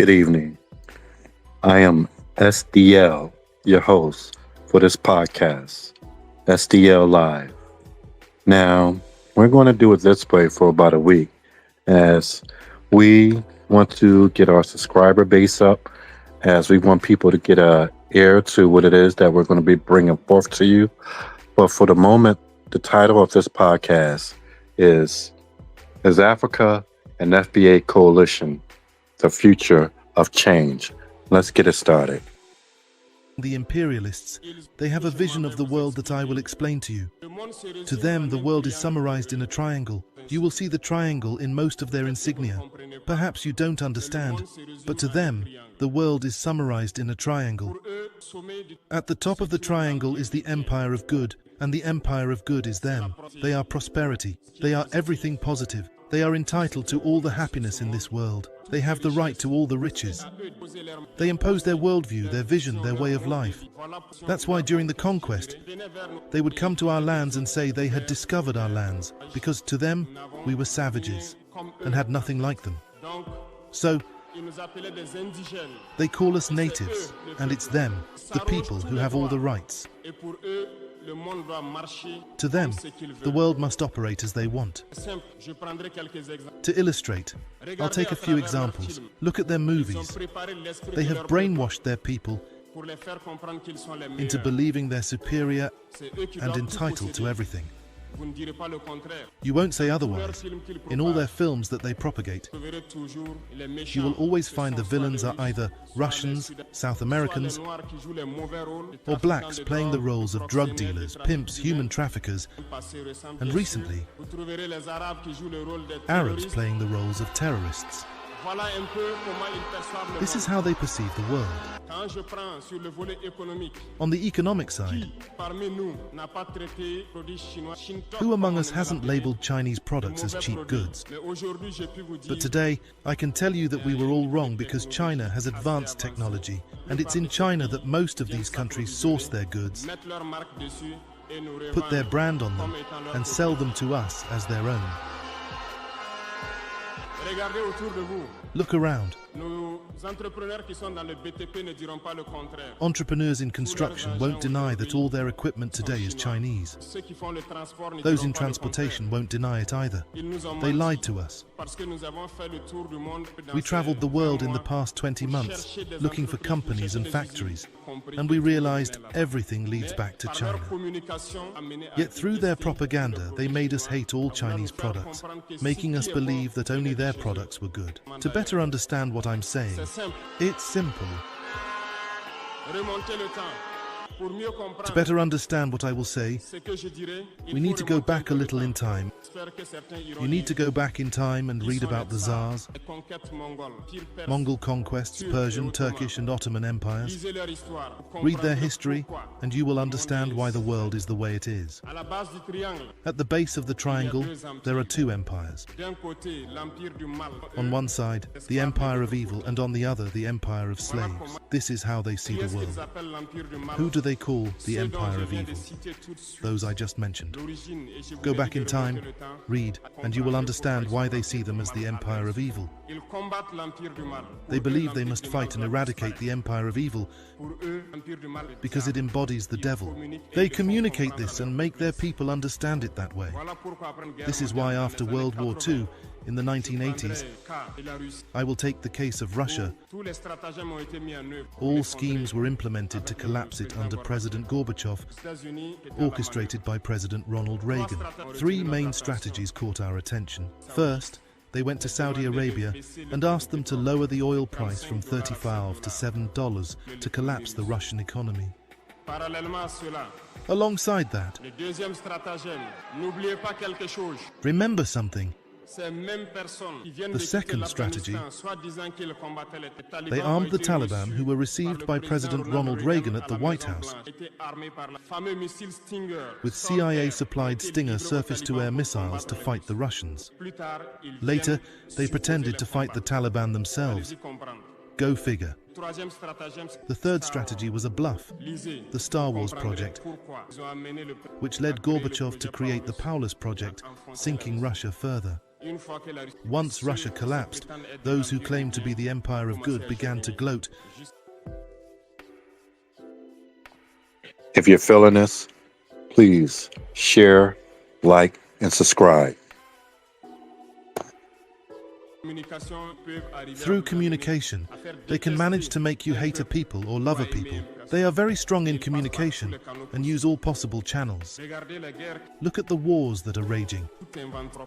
Good evening. I am SDL, your host for this podcast, SDL Live. Now, we're going to do it this way for about a week as we want to get our subscriber base up, as we want people to get a ear to what it is that we're going to be bringing forth to you. But for the moment, the title of this podcast is Africa and FBA Coalition, the future of change. Let's get it started. The imperialists, they have a vision of the world that I will explain to you. To them, the world is summarized in a triangle. You will see the triangle in most of their insignia. Perhaps you don't understand, but to them, the world is summarized in a triangle. At the top of the triangle is the empire of good, and the empire of good is them. They are prosperity. They are everything positive. They are entitled to all the happiness in this world. They have the right to all the riches. They impose their worldview, their vision, their way of life. That's why during the conquest, they would come to our lands and say they had discovered our lands, because to them, we were savages and had nothing like them. So, they call us natives, and it's them, the people, who have all the rights. To them, the world must operate as they want. To illustrate, I'll take a few examples. Look at their movies. They have brainwashed their people into believing they're superior and entitled to everything. You won't say otherwise. In all their films that they propagate, you will always find the villains are either Russians, South Americans, or blacks playing the roles of drug dealers, pimps, human traffickers, and recently, Arabs playing the roles of terrorists. This is how they perceive the world. On the economic side, who among us hasn't labeled Chinese products as cheap goods? But today, I can tell you that we were all wrong because China has advanced technology, and it's in China that most of these countries source their goods, put their brand on them, and sell them to us as their own. Look around. Entrepreneurs in construction won't deny that all their equipment today is Chinese. Those in transportation won't deny it either. They lied to us. We traveled the world in the past 20 months looking for companies and factories, and we realized everything leads back to China. Yet through their propaganda, they made us hate all Chinese products, making us believe that only their products were good. To better understand what I'm saying, it's simple. To better understand what I will say, we need to go back a little in time. You need to go back in time and read about the Tsars, Mongol conquests, Persian, Turkish and Ottoman empires. Read their history and you will understand why the world is the way it is. At the base of the triangle, there are two empires. On one side, the empire of evil, and on the other, the empire of slaves. This is how they see the world. Who do they call the empire of evil? Those I just mentioned. Go back in time, read, and you will understand why they see them as the empire of evil. They believe they must fight and eradicate the empire of evil because it embodies the devil. They communicate this and make their people understand it that way. This is why after World War II, in the 1980s, I will take the case of Russia. All schemes were implemented to collapse it under President Gorbachev, orchestrated by President Ronald Reagan. Three main strategies caught our attention. First, they went to Saudi Arabia and asked them to lower the oil price from $35 to $7 to collapse the Russian economy. Alongside that, remember something. The second strategy, they armed the Taliban, who were received by President Ronald Reagan at the White House with CIA-supplied Stinger surface-to-air missiles to fight the Russians. Later, they pretended to fight the Taliban themselves. Go figure. The third strategy was a bluff, the Star Wars project, which led Gorbachev to create the Paulus project, sinking Russia further. Once Russia collapsed, those who claimed to be the empire of good began to gloat. If you're feeling this, please share, like, and subscribe. Through communication, they can manage to make you hate a people or love a people. They are very strong in communication and use all possible channels. Look at the wars that are raging.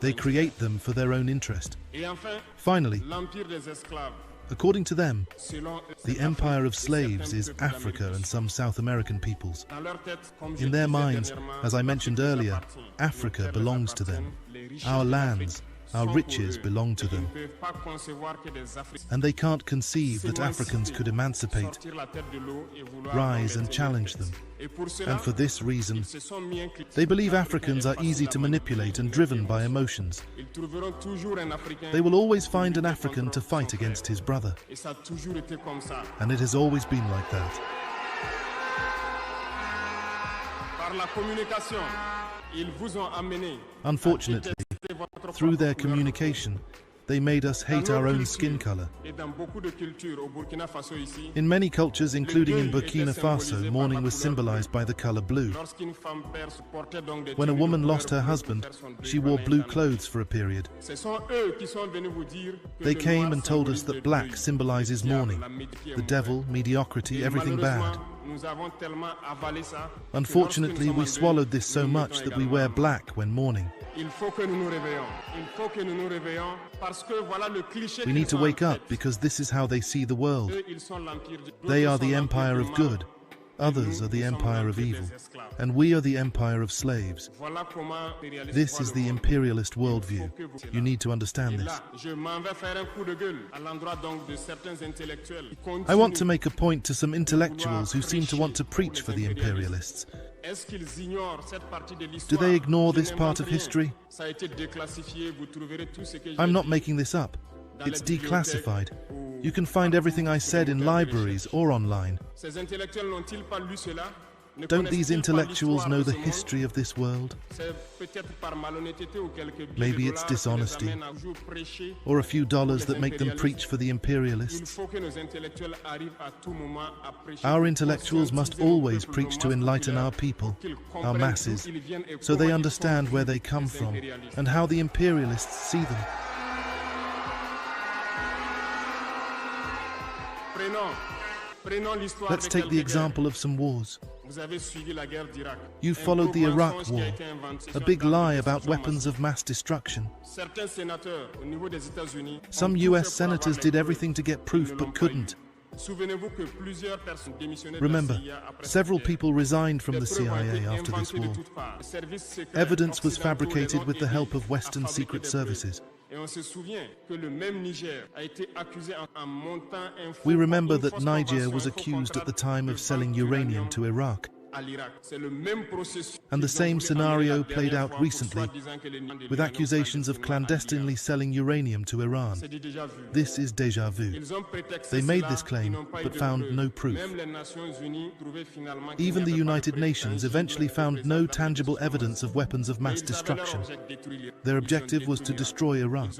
They create them for their own interest. Finally, according to them, the empire of slaves is Africa and some South American peoples. In their minds, as I mentioned earlier, Africa belongs to them. Our lands, our riches belong to them. And they can't conceive that Africans could emancipate, rise and challenge them. And for this reason, they believe Africans are easy to manipulate and driven by emotions. They will always find an African to fight against his brother. And it has always been like that. Unfortunately, through their communication, they made us hate our own skin color. In many cultures, including in Burkina Faso, mourning was symbolized by the color blue. When a woman lost her husband, she wore blue clothes for a period. They came and told us that black symbolizes mourning, the devil, mediocrity, everything bad. Unfortunately, we swallowed this so much that we wear black when mourning. We need to wake up because this is how they see the world. They are the empire of good. Others are the empire of evil, and we are the empire of slaves. This is the imperialist worldview. You need to understand this. I want to make a point to some intellectuals who seem to want to preach for the imperialists. Do they ignore this part of history? I'm not making this up. It's declassified. You can find everything I said in libraries or online. Don't these intellectuals know the history of this world? Maybe it's dishonesty, or a few dollars that make them preach for the imperialists. Our intellectuals must always preach to enlighten our people, our masses, so they understand where they come from and how the imperialists see them. Let's take the example of some wars. You followed the Iraq War, a big lie about weapons of mass destruction. Some US senators did everything to get proof but couldn't. Remember, several people resigned from the CIA after this war. Evidence was fabricated with the help of Western secret services. We remember that Niger was accused at the time of selling uranium to Iraq. And the same scenario played out recently with accusations of clandestinely selling uranium to Iran. This is déjà vu. They made this claim but found no proof. Even the United Nations eventually found no tangible evidence of weapons of mass destruction. Their objective was to destroy Iraq,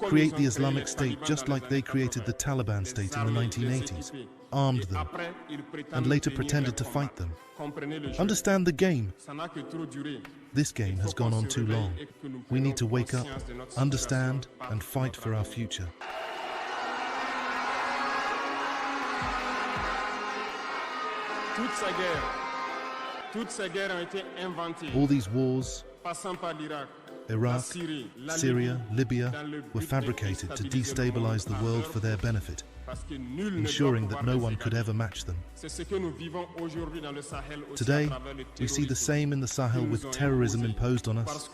create the Islamic State just like they created the Taliban state in the 1980s. Armed them, and later pretended to fight them. Understand the game. This game has gone on too long. We need to wake up, understand, and fight for our future. All these wars, Iraq, Syria, Libya, were fabricated to destabilize the world for their benefit, ensuring that no one could ever match them. Today, we see the same in the Sahel with terrorism imposed on us,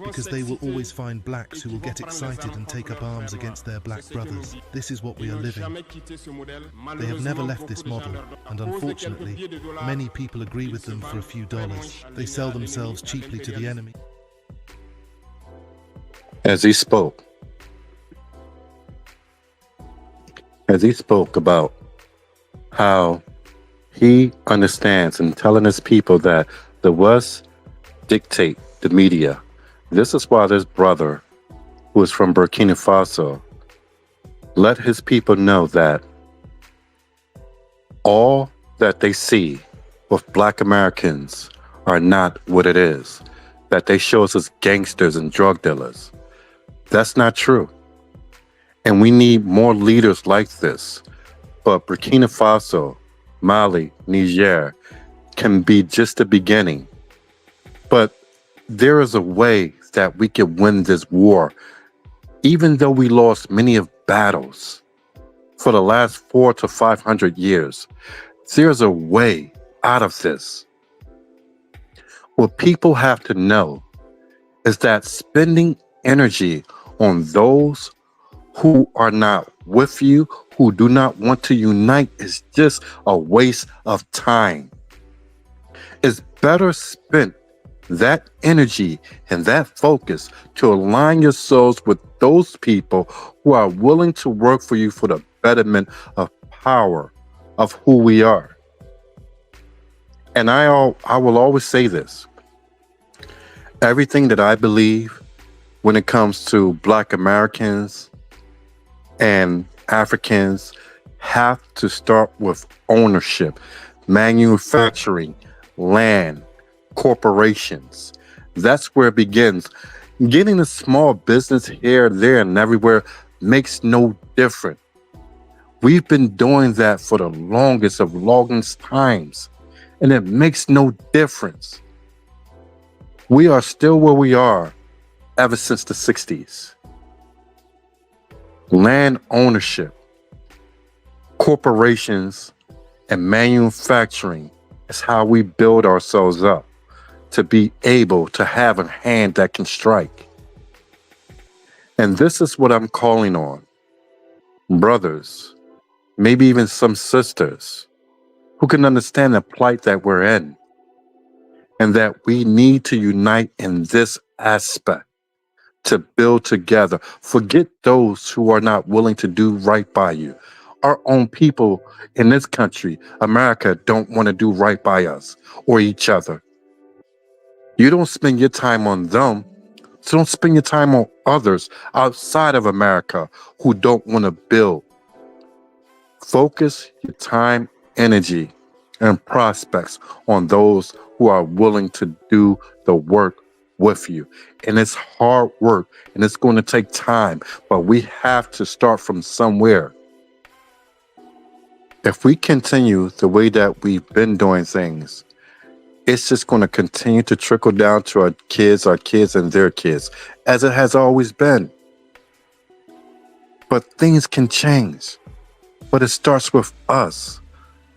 because they will always find blacks who will get excited and take up arms against their black brothers. This is what we are living. They have never left this model, and unfortunately, many people agree with them for a few dollars. They sell themselves cheaply to the enemy. As he spoke about how he understands and telling his people that the West dictate the media, This is why this brother, who is from Burkina Faso, let his people know that all that they see with Black Americans are not what it is, that they show us as gangsters and drug dealers. That's not true. And we need more leaders like this. But Burkina Faso, Mali, Niger can be just the beginning. But there is a way that we can win this war, even though we lost many of battles for the last 400 to 500 years. There's a way out of this. What people have to know is that spending energy on those who are not with you, who do not want to unite, is just a waste of time. It's better spent that energy and that focus to align yourselves with those people who are willing to work for you for the betterment of power of who we are. And I will always say this. Everything that I believe when it comes to Black Americans and Africans have to start with ownership, manufacturing, land, corporations. That's where it begins. Getting a small business here, there, and everywhere makes no difference. We've been doing that for the longest times, and it makes no difference. We are still where we are ever since the 60s. Land ownership, corporations, and manufacturing is how we build ourselves up to be able to have a hand that can strike. And this is what I'm calling on. Brothers, maybe even some sisters, who can understand the plight that we're in, and that we need to unite in this aspect to build together. Forget those who are not willing to do right by you. Our own people in this country, America, don't want to do right by us or each other. You don't spend your time on them, so don't spend your time on others outside of America who don't want to build. Focus your time, energy, and prospects on those who are willing to do the work with you. And it's hard work and it's going to take time, but we have to start from somewhere. If we continue the way that we've been doing things, it's just going to continue to trickle down to our kids and their kids, as it has always been. But things can change. But it starts with us.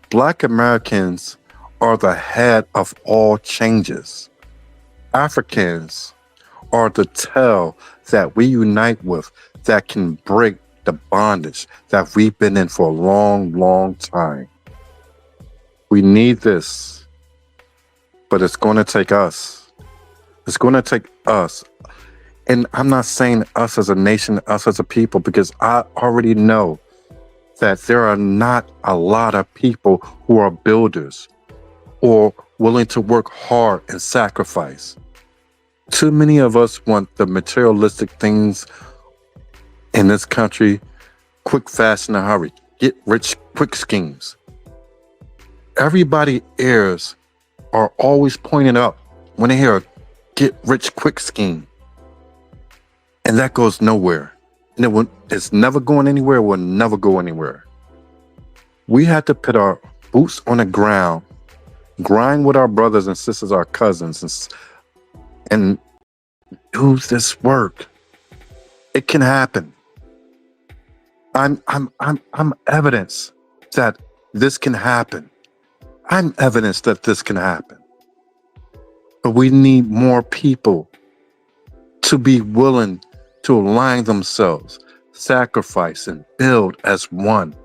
Black Americans are the head of all changes. Africans are the tail that we unite with that can break the bondage that we've been in for a long time. We need this, but it's going to take us. It's going to take us. And I'm not saying us as a nation, us as a people, because I already know that there are not a lot of people who are builders or willing to work hard and sacrifice. Too many of us want the materialistic things in this country, quick, fast, in a hurry, get rich quick schemes. Everybody ears are always pointing up when they hear a get rich quick scheme. And that goes nowhere. And it's never going anywhere, will never go anywhere. We have to put our boots on the ground, grind with our brothers and sisters, our cousins, and do this work. It can happen. I'm evidence that this can happen. I'm evidence that this can happen. But we need more people to be willing to align themselves, sacrifice, and build as one.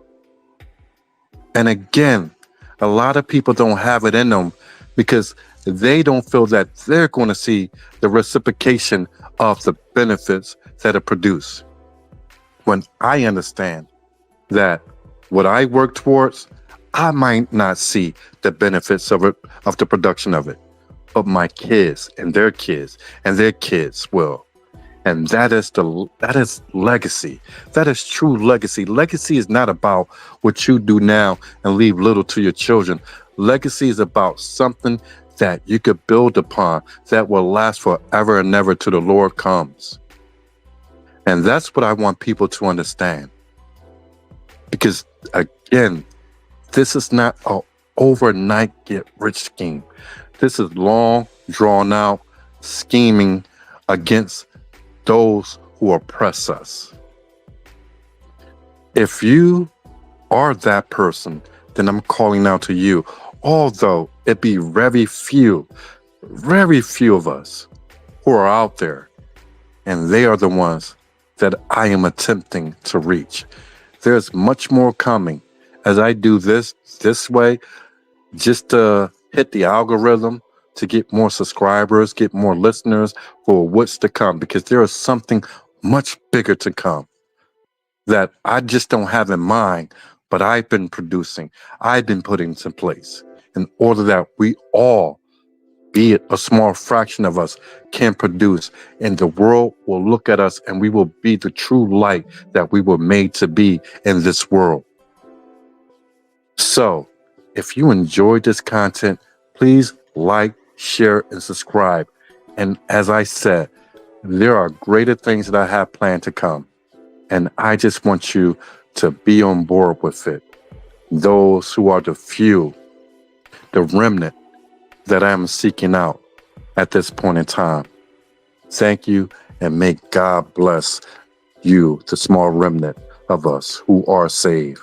And again, a lot of people don't have it in them because they don't feel that they're going to see the reciprocation of the benefits that are produced. When I understand that what I work towards, I might not see the benefits of it, of the production of it. but my kids and their kids will. And that is legacy. That is true legacy. Legacy is not about what you do now and leave little to your children. Legacy is about something that you could build upon that will last forever and ever till the Lord comes. And that's what I want people to understand. Because again, this is not an overnight get rich scheme. This is long, drawn out scheming against those who oppress us. If you are that person, then I'm calling out to you. Although it be very few of us who are out there, and they are the ones that I am attempting to reach. There's much more coming as I do this way, just to hit the algorithm, to get more subscribers, get more listeners for what's to come, because there is something much bigger to come that I just don't have in mind, but I've been producing, I've been putting into place in order that we all, be it a small fraction of us, can produce, and the world will look at us and we will be the true light that we were made to be in this world. So, if you enjoyed this content, please like, share, and subscribe. And as I said, there are greater things that I have planned to come. And I just want you to be on board with it. Those who are the few, the remnant that I am seeking out at this point in time. Thank you, and may God bless you, the small remnant of us who are saved.